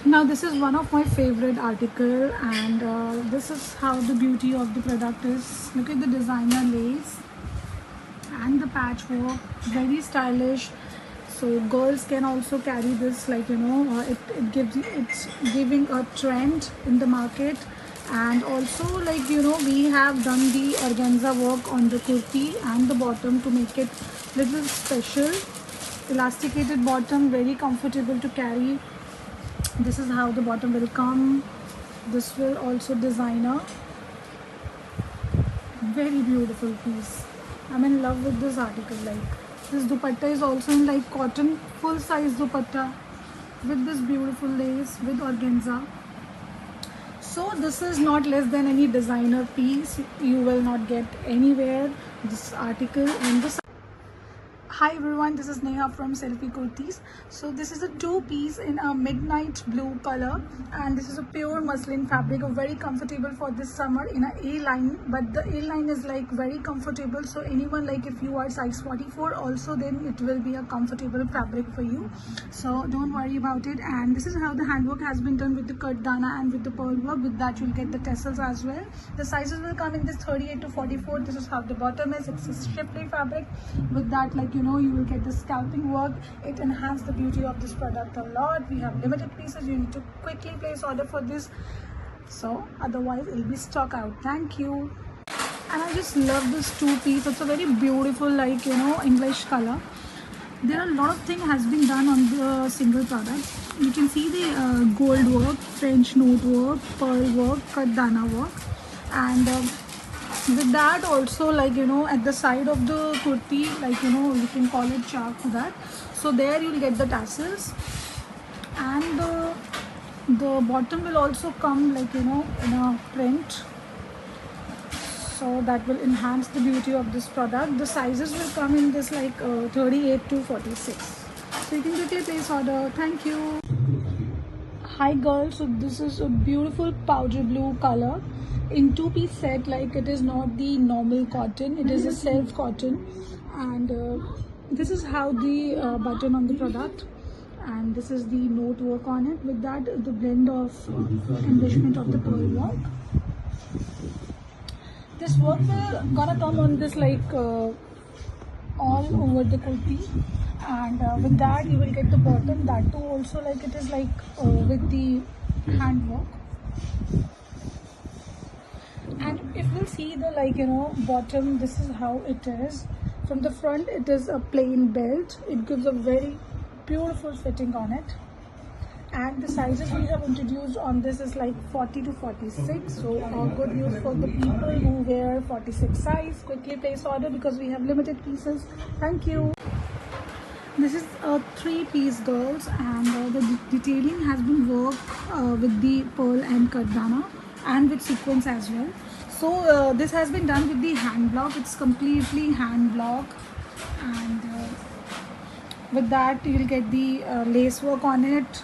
Now this is one of my favorite article, and this is how the beauty of the product is. Look at the designer lace and the patchwork, very stylish. So girls can also carry this, like it's giving a trend in the market. And also, like we have done the organza work on the kurti and the bottom to make it little special. Elasticated bottom, very comfortable to carry. This is how the bottom will come. This will also designer, very beautiful piece. I'm in love with this article. Like, this dupatta is also in like cotton, full size dupatta with this beautiful lace with organza. So this is not less than any designer piece. You will not get anywhere this article in this. Hi everyone, this is Neha from Selfie Kurtis. So this is a two-piece in a midnight blue color, and this is a pure muslin fabric, very comfortable for this summer in a A-line. But the A-line is like very comfortable, so anyone, like if you are size 44 also, then it will be a comfortable fabric for you. So don't worry about it. And this is how the handwork has been done with the kardana and with the pearl work. With that you'll get the tassels as well. The sizes will come in this 38 to 44. This is how the bottom is. It's a shipley fabric. With that, like you will get the scalping work. It enhances the beauty of this product a lot. We have limited pieces. You need to quickly place order for this, so otherwise it'll be stock out. Thank you. And I just love this two-piece. It's a very beautiful, like English color. There are a lot of things has been done on the single product. You can see the gold work, French note work, pearl work, kardana work, and with that also, like at the side of the kurti, like you can call it chark for that. So there you'll get the tassels, and the bottom will also come like in a print, so that will enhance the beauty of this product. The sizes will come in this like 38 to 46, so you can quickly place order. Thank you. Hi girls, so this is a beautiful powder blue color in two-piece set. Like, it is not the normal cotton, it is a self cotton, and this is how the button on the product, and this is the note work on it. With that, the blend of embellishment of the pearl work. This work will gonna come on this like all over the kurti, and with that you will get the bottom. That too also, like it is like with the handwork. And if we'll see the bottom, this is how it is. From the front it is a plain belt. It gives a very beautiful fitting on it, and the sizes we have introduced on this is like 40 to 46. So good news for the people who wear 46 size. Quickly place order because we have limited pieces. Thank you. This is a three-piece, girls, and the detailing has been worked with the pearl and kardana and with sequins as well. So this has been done with the hand block. It's completely hand block, and with that you'll get the lace work on it.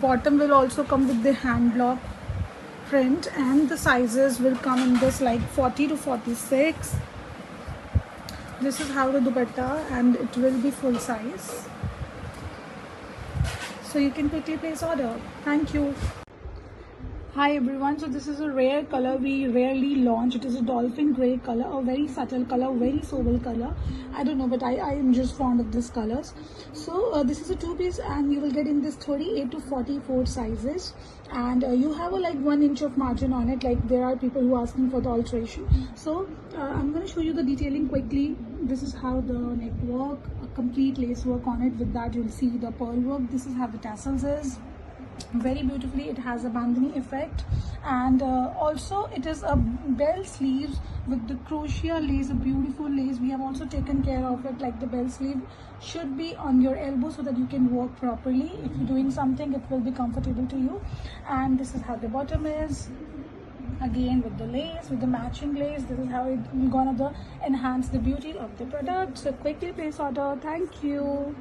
Bottom will also come with the hand block print, and the sizes will come in this like 40 to 46. This is how the dupatta, and it will be full size, so you can quickly place order. Thank you. Hi everyone, so this is a rare color we rarely launch. It is a dolphin gray color, a very subtle color, very sober color. I don't know, but I am just fond of these colors. So this is a two-piece, and you will get in this 38 to 44 sizes, and you have a like 1 inch of margin on it. Like, there are people who are asking for the alteration, so I'm going to show you the detailing quickly. This is how the neck work, a complete lace work on it. With that you'll see the pearl work. This is how the tassels is. Very beautifully, it has a bandhani effect, and also it is a bell sleeves with the crochet lace, a beautiful lace. We have also taken care of it, like the bell sleeve should be on your elbow so that you can work properly. If you're doing something, it will be comfortable to you. And this is how the bottom is, again with the lace, with the matching lace. This is how it gonna enhance the beauty of the product. So quickly place order. Thank you.